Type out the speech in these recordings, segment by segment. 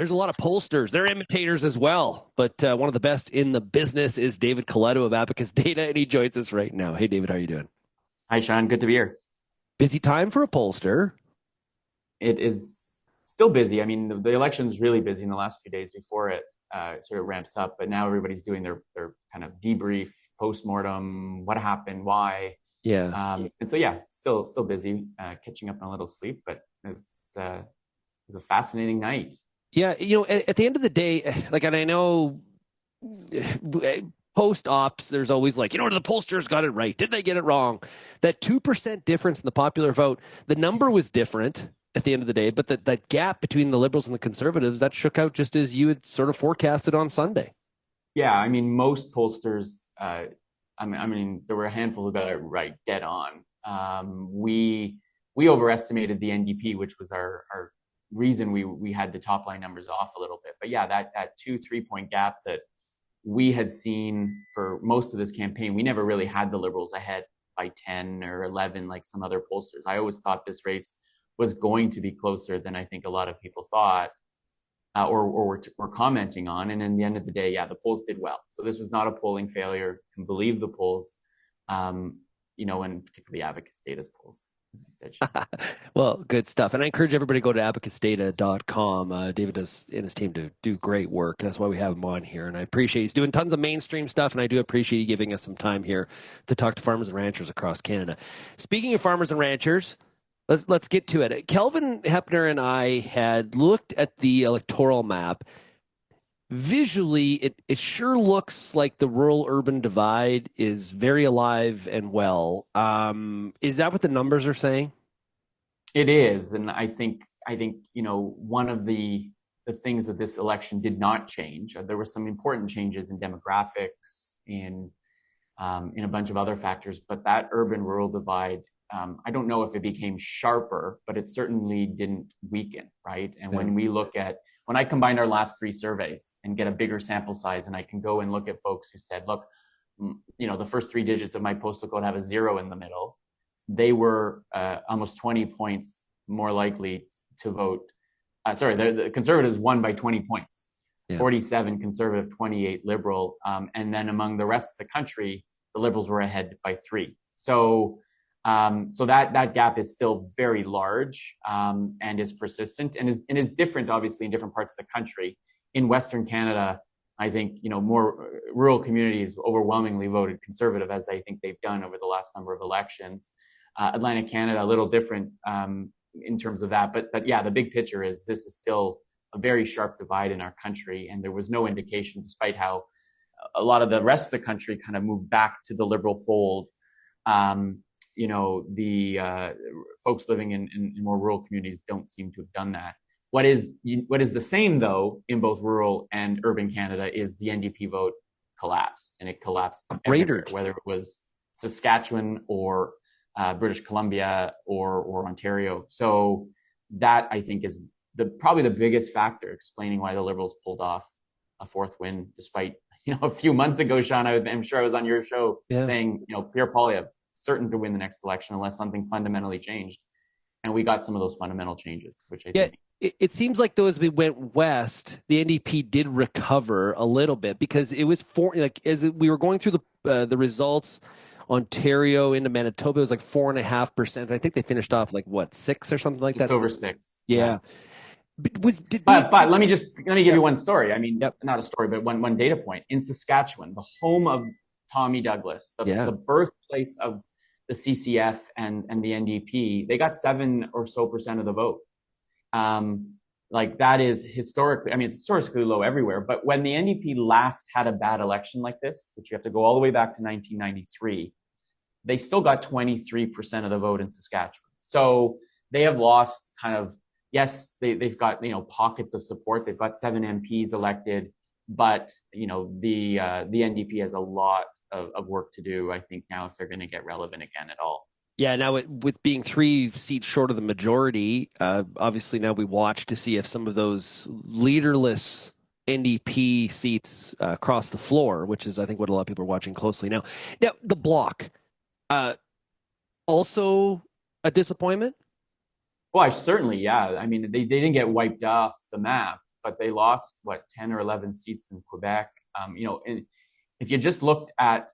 there's a lot of pollsters. They're imitators as well. But one of the best in the business is David Coletto of Abacus Data, and he joins us right now. Hey, David, how are you doing? Hi, Shaun. Good to be here. Busy time for a pollster. It is still busy. I mean, the election is really busy in the last few days before it sort of ramps up. But now everybody's doing their kind of debrief, postmortem, what happened, why. Yeah. And so, yeah, still busy, catching up on a little sleep. But it's a fascinating night. Yeah. At the end of the day, like, and I know post ops, there's always like, the pollsters got it right. Did they get it wrong? That 2% difference in the popular vote, the number was different at the end of the day, but that gap between the liberals and the conservatives, that shook out just as you had sort of forecasted on Sunday. Yeah, I mean, most pollsters. I mean, there were a handful who got it right, dead on. We overestimated the NDP, which was our reason we had the top line numbers off a little bit. But yeah, that 2-3 point gap that we had seen for most of this campaign, we never really had the Liberals ahead by 10 or 11 like some other pollsters. I always thought this race was going to be closer than I think a lot of people thought or were commenting on. And in the end of the day, yeah, the polls did well. So this was not a polling failure. You can believe the polls, and particularly Abacus Data's polls, as you said. Well, good stuff. And I encourage everybody to go to abacusdata.com. David does and his team do great work. That's why we have him on here. And I appreciate he's doing tons of mainstream stuff. And I do appreciate you giving us some time here to talk to farmers and ranchers across Canada. Speaking of farmers and ranchers, let's get to it. Kelvin Hepner and I had looked at the electoral map. Visually, it sure looks like the rural urban divide is very alive and well. Is that what the numbers are saying? It is, and I think one of the things that this election did not change. There were some important changes in demographics, in a bunch of other factors, but that urban rural divide, I don't know if it became sharper, but it certainly didn't weaken, right? And Yeah. when I combined our last three surveys and get a bigger sample size, and I can go and look at folks who said, look, the first three digits of my postal code have a zero in the middle, they were almost 20 points more likely to vote. The Conservatives won by 20 points, Yeah. 47 Conservative, 28 Liberal. And then among the rest of the country, the Liberals were ahead by three. So that gap is still very large and is persistent and is different, obviously, in different parts of the country. In Western Canada, I think more rural communities overwhelmingly voted Conservative, as I think they've done over the last number of elections. Atlantic Canada, a little different in terms of that, but yeah, the big picture is this is still a very sharp divide in our country, and there was no indication, despite how a lot of the rest of the country kind of moved back to the Liberal fold. The folks living in more rural communities don't seem to have done that. What is the same, though, in both rural and urban Canada is the NDP vote collapsed, and it collapsed everywhere, whether it was Saskatchewan or British Columbia or Ontario. So that, I think, is probably the biggest factor explaining why the Liberals pulled off a fourth win, despite a few months ago, Shaun, I'm sure I was on your show saying, Pierre Poilievre certain to win the next election unless something fundamentally changed. And we got some of those fundamental changes, which I think. It seems like though as we went west, the NDP did recover a little bit because it was as we were going through the results, Ontario into Manitoba, it was like 4.5%. I think they finished off like what, 6 or something like Just that. Over 6. Yeah. But let me give you one story. I mean, not a story, but one data point. In Saskatchewan, the home of Tommy Douglas, the birthplace of the CCF and the NDP, they got 7% or so of the vote. That is historically, I mean, it's historically low everywhere. But when the NDP last had a bad election like this, which you have to go all the way back to 1993, they still got 23% of the vote in Saskatchewan. So they have lost kind of, yes, they've got, pockets of support. They've got 7 MPs elected, but, the NDP has a lot of work to do, I think, now if they're going to get relevant again at all. Yeah, now with being 3 seats short of the majority, obviously now we watch to see if some of those leaderless NDP seats cross the floor, which is, I think, what a lot of people are watching closely now. Now, the Bloc, also a disappointment? Well, certainly, yeah. I mean, they didn't get wiped off the map, but they lost what 10 or 11 seats in Quebec. And if you just looked at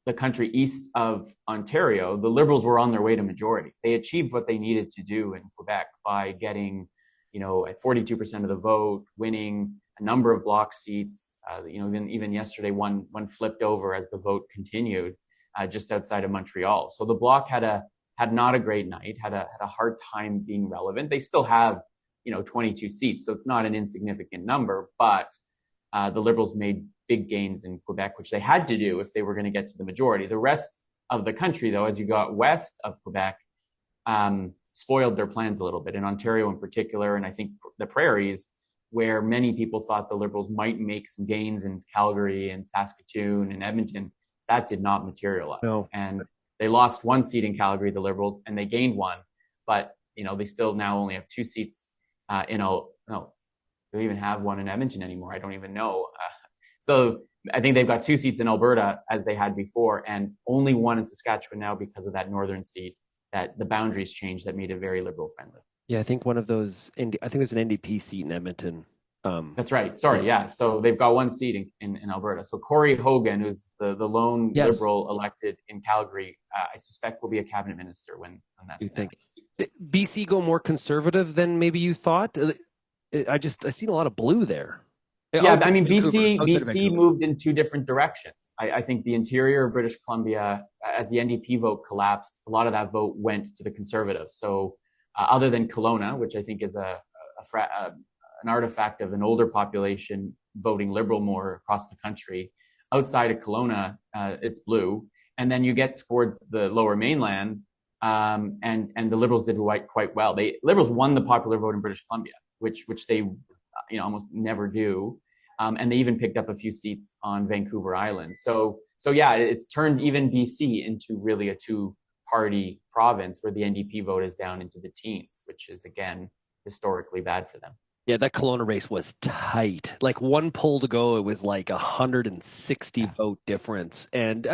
the country east of Ontario, the Liberals were on their way to majority. They achieved what they needed to do in Quebec by getting, at 42% of the vote, winning a number of block seats. Even yesterday, one flipped over as the vote continued just outside of Montreal. So the bloc had not a great night, had a hard time being relevant. They still have 22 seats, so it's not an insignificant number, but the Liberals made big gains in Quebec, which they had to do if they were going to get to the majority. The rest of the country, though, as you got west of Quebec, spoiled their plans a little bit. In Ontario in particular, and I think the prairies, where many people thought the Liberals might make some gains in Calgary and Saskatoon and Edmonton, that did not materialize. No. And they lost one seat in Calgary, the Liberals, and they gained one. But, they still now only have two seats no, they don't even have one in Edmonton anymore. I don't even know. So I think they've got two seats in Alberta as they had before, and only one in Saskatchewan now because of that northern seat that the boundaries changed that made it very Liberal friendly. Yeah, I think one of those, I think there's an NDP seat in Edmonton. That's right. Sorry, yeah. So they've got one seat in Alberta. So Corey Hogan, who's the lone Liberal elected in Calgary, I suspect will be a cabinet minister when that's you think. BC go more conservative than maybe you thought? I seen a lot of blue there. Yeah, I mean, BC moved in two different directions. I think the interior of British Columbia, as the NDP vote collapsed, a lot of that vote went to the Conservatives. So other than Kelowna, which I think is an artifact of an older population voting Liberal more across the country, outside of Kelowna, it's blue. And then you get towards the lower mainland, and the Liberals did quite well. Liberals won the popular vote in British Columbia, which they almost never do. And they even picked up a few seats on Vancouver Island. So yeah, it's turned even BC into really a two-party province where the NDP vote is down into the teens, which is, again, historically bad for them. Yeah, that Kelowna race was tight. Like one poll to go, it was like 160 vote difference. And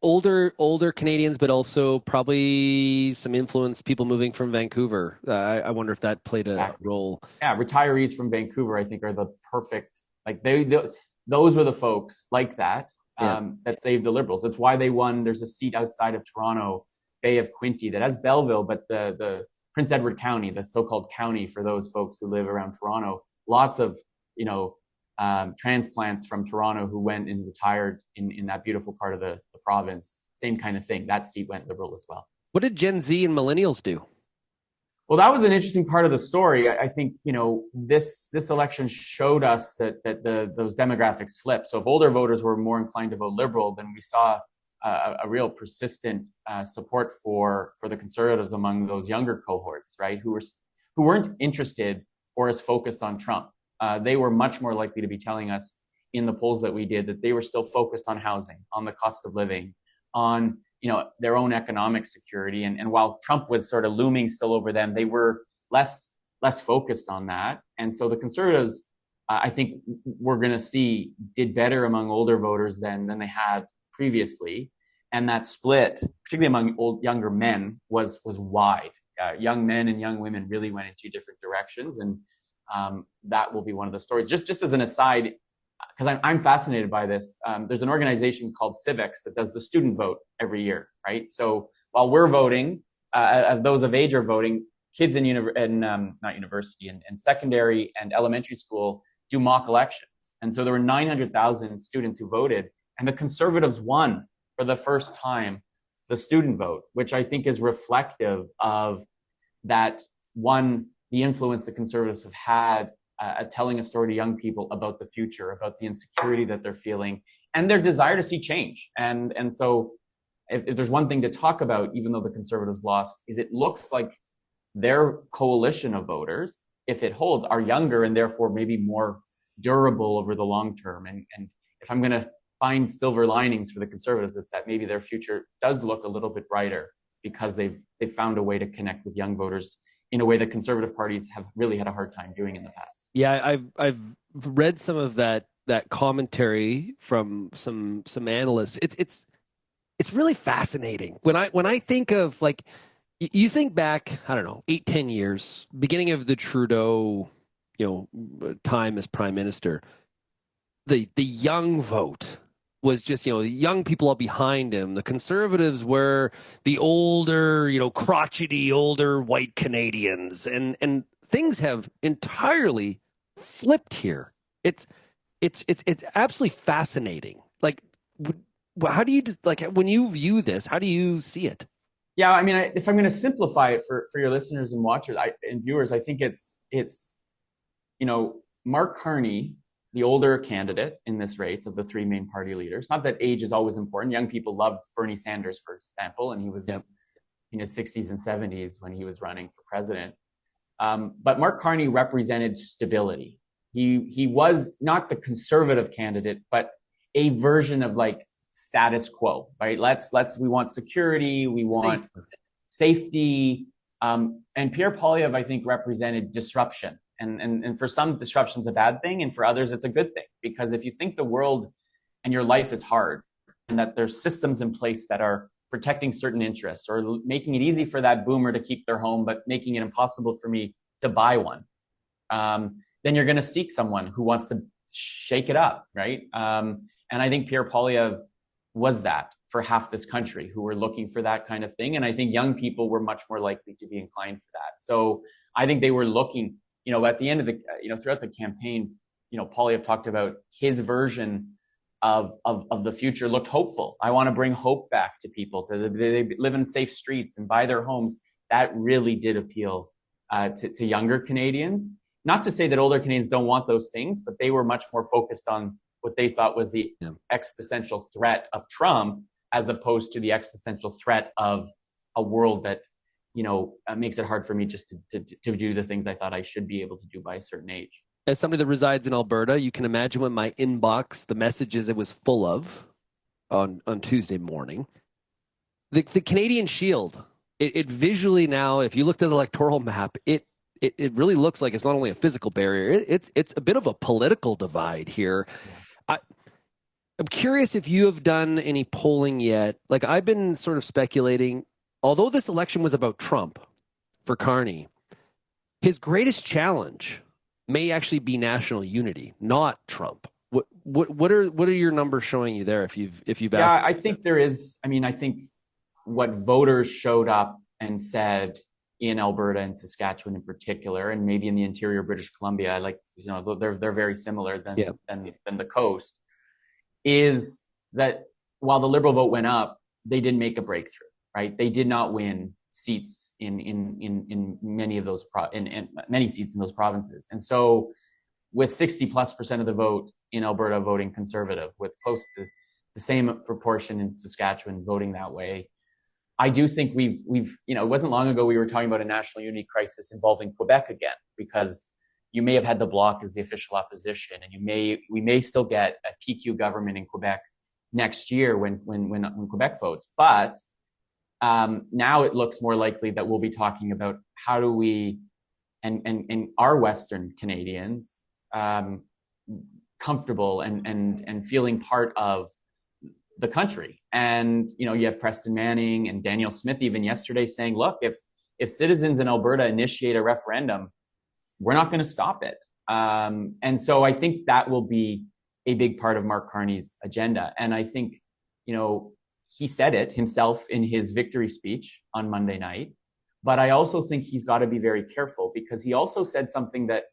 older Canadians, but also probably some influence, people moving from Vancouver. I wonder if that played a role. Yeah, retirees from Vancouver, I think, are the perfect. Like those were the folks like that that saved the Liberals. That's why they won. There's a seat outside of Toronto, Bay of Quinte, that has Belleville, but the Prince Edward County, the so-called county for those folks who live around Toronto, lots of, transplants from Toronto who went and retired in that beautiful part of the province. Same kind of thing. That seat went Liberal as well. What did Gen Z and millennials do? Well, that was an interesting part of the story. I think, this election showed us that those demographics flip. So if older voters were more inclined to vote Liberal, then we saw a real persistent support for the Conservatives among those younger cohorts, right? Who weren't interested or as focused on Trump. They were much more likely to be telling us in the polls that we did that they were still focused on housing, on the cost of living, on their own economic security. And while Trump was sort of looming still over them, they were less focused on that. And so the Conservatives, I think we're going to see, did better among older voters than they had previously. And that split, particularly among younger men, was wide. Young men and young women really went in two different directions. And that will be one of the stories. Just as an aside, because I'm fascinated by this, there's an organization called Civics that does the student vote every year, right? So while we're voting, those of age are voting, kids not university, and secondary and elementary school do mock elections. And so there were 900,000 students who voted, and the Conservatives won for the first time the student vote, which I think is reflective of that, one, the influence the Conservatives have had at telling a story to young people about the future, about the insecurity that they're feeling, and their desire to see change. And so if there's one thing to talk about, even though the Conservatives lost, is it looks like their coalition of voters, if it holds, are younger and therefore maybe more durable over the long term. And if I'm going to find silver linings for the Conservatives, it's that maybe their future does look a little bit brighter because they've found a way to connect with young voters in a way that conservative parties have really had a hard time doing in the past. Yeah, I've read some of that commentary from some analysts. It's really fascinating. When I think of, like, you think back, I don't know, 8-10 years, beginning of the Trudeau time as prime minister, the young vote was just, young people all behind him. The conservatives were the older, crotchety older white Canadians, and things have entirely flipped here. It's it's absolutely fascinating. Like, how do you, like, when you view this? How do you see it? Yeah, I mean, if I'm going to simplify it for your listeners and watchers and viewers, I think it's Mark Carney, the older candidate in this race of the three main party leaders. Not that age is always important. Young people loved Bernie Sanders, for example, and he was Yep. in his 60s and 70s when he was running for president. But Mark Carney represented stability. He was not the conservative candidate, but a version of like status quo, right? We want security, we want safety. And Pierre Poilievre, I think, represented disruption. And for some, disruption's a bad thing, and for others, it's a good thing. Because if you think the world and your life is hard, and that there's systems in place that are protecting certain interests or making it easy for that boomer to keep their home, but making it impossible for me to buy one, then you're going to seek someone who wants to shake it up, right? And I think Pierre Poilievre was that for half this country who were looking for that kind of thing. And I think young people were much more likely to be inclined for that. So I think they were looking, at the end of the, throughout the campaign, Poilievre talked about his version of the future looked hopeful. I want to bring hope back to people, they live in safe streets and buy their homes. That really did appeal to younger Canadians. Not to say that older Canadians don't want those things, but they were much more focused on what they thought was the existential threat of Trump, as opposed to the existential threat of a world that, makes it hard for me just to do the things I thought I should be able to do by a certain age. As somebody that resides in Alberta, you can imagine what my inbox, the messages it was full of on Tuesday morning. The Canadian Shield, it visually now, if you looked at the electoral map, it really looks like it's not only a physical barrier, it's a bit of a political divide here. Yeah. I'm curious if you have done any polling yet. Like, I've been sort of speculating, although this election was about Trump for Carney, his greatest challenge may actually be national unity, not Trump. What are your numbers showing you there? If you've asked? Yeah, I think there is. I mean, I think what voters showed up and said in Alberta and Saskatchewan in particular, and maybe in the interior British Columbia, like, they're very similar than the coast, is that while the Liberal vote went up, they didn't make a breakthrough, right? They did not win seats in many of those in many seats in those provinces. And so with 60+% of the vote in Alberta voting Conservative, with close to the same proportion in Saskatchewan voting that way, I do think we've it wasn't long ago we were talking about a national unity crisis involving Quebec again, because you may have had the Bloc as the official opposition, and we may still get a PQ government in Quebec next year when Quebec votes. But now it looks more likely that we'll be talking about how do we and our Western Canadians comfortable and feeling part of the country. And you have Preston Manning and Danielle Smith even yesterday saying, look, if citizens in Alberta initiate a referendum, we're not going to stop it. And so I think that will be a big part of Mark Carney's agenda. And I think, he said it himself in his victory speech on Monday night. But I also think he's got to be very careful, because he also said something that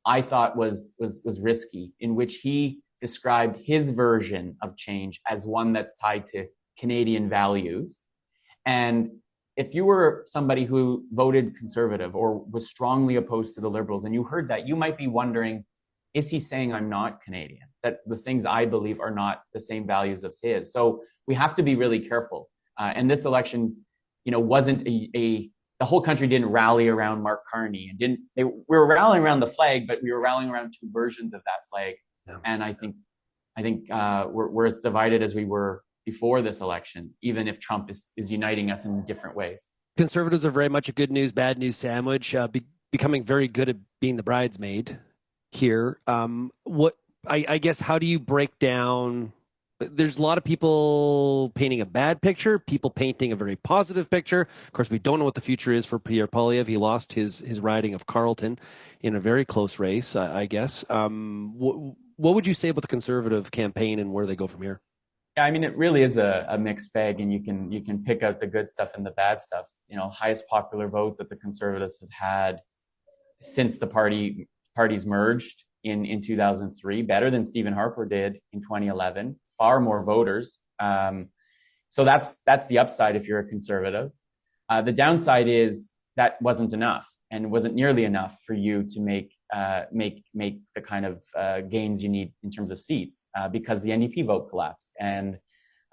I thought was risky, in which he described his version of change as one that's tied to Canadian values. And if you were somebody who voted Conservative or was strongly opposed to the Liberals and you heard that, you might be wondering, is he saying I'm not Canadian? That the things I believe are not the same values as his? So we have to be really careful. And this election, wasn't the whole country didn't rally around Mark Carney, and we were rallying around the flag, but we were rallying around two versions of that flag. Yeah. And I think we're as divided as we were before this election, even if Trump is uniting us in different ways. Conservatives are very much a good news, bad news sandwich, becoming very good at being the bridesmaid here. I guess, how do you break down there's a lot of people painting a bad picture, people painting a very positive picture. Of course, we don't know what the future is for Pierre Poilievre. He lost his riding of Carleton in a very close race, I guess. What would you say about the Conservative campaign and where they go from here? Yeah, I mean, it really is a mixed bag, and you can pick out the good stuff and the bad stuff. Highest popular vote that the Conservatives have had since the parties merged in 2003, better than Stephen Harper did in 2011. Far more voters. So that's the upside if you're a conservative. The downside is that wasn't enough, and wasn't nearly enough for you to make the kind of gains you need in terms of seats, because the NDP vote collapsed and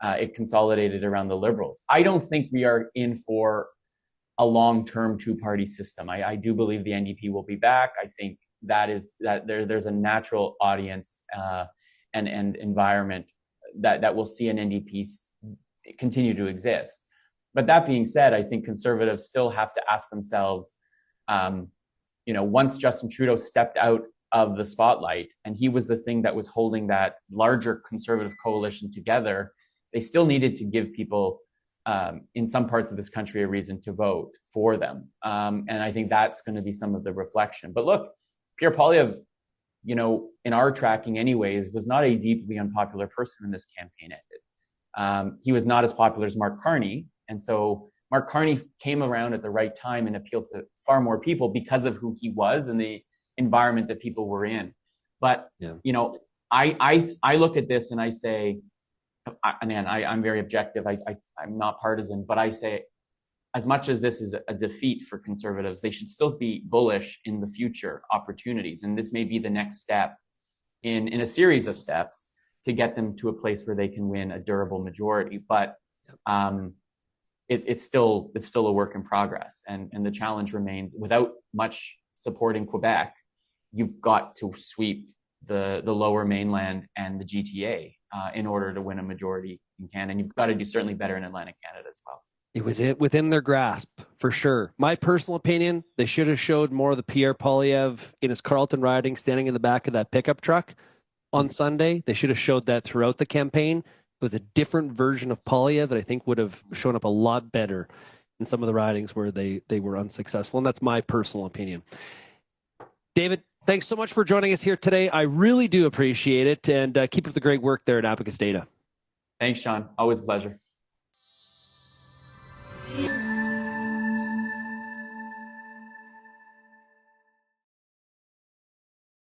it consolidated around the Liberals. I don't think we are in for a long-term two-party system. I do believe the NDP will be back. I think that there's a natural audience and environment that will see an NDP continue to exist. But that being said, I think conservatives still have to ask themselves, once Justin Trudeau stepped out of the spotlight and he was the thing that was holding that larger conservative coalition together, they still needed to give people in some parts of this country a reason to vote for them. And I think that's going to be some of the reflection. But look, Pierre Poilievre, in our tracking anyways, was not a deeply unpopular person when this campaign ended. He was not as popular as Mark Carney. And so Mark Carney came around at the right time and appealed to far more people because of who he was and the environment that people were in. But, Yeah. I look at this and I say, I'm very objective. I'm not partisan, but I say, as much as this is a defeat for conservatives, they should still be bullish in the future opportunities. And this may be the next step in a series of steps to get them to a place where they can win a durable majority. But it's still a work in progress. And the challenge remains, without much support in Quebec, you've got to sweep the lower mainland and the GTA in order to win a majority in Canada. And you've got to do certainly better in Atlantic Canada as well. It was within their grasp, for sure. My personal opinion, they should have showed more of the Pierre Poilievre in his Carleton riding, standing in the back of that pickup truck on Sunday. They should have showed that throughout the campaign. It was a different version of Poilievre that I think would have shown up a lot better in some of the ridings where they were unsuccessful. And that's my personal opinion. David, thanks so much for joining us here today. I really do appreciate it. And keep up the great work there at Abacus Data. Thanks, Shaun. Always a pleasure.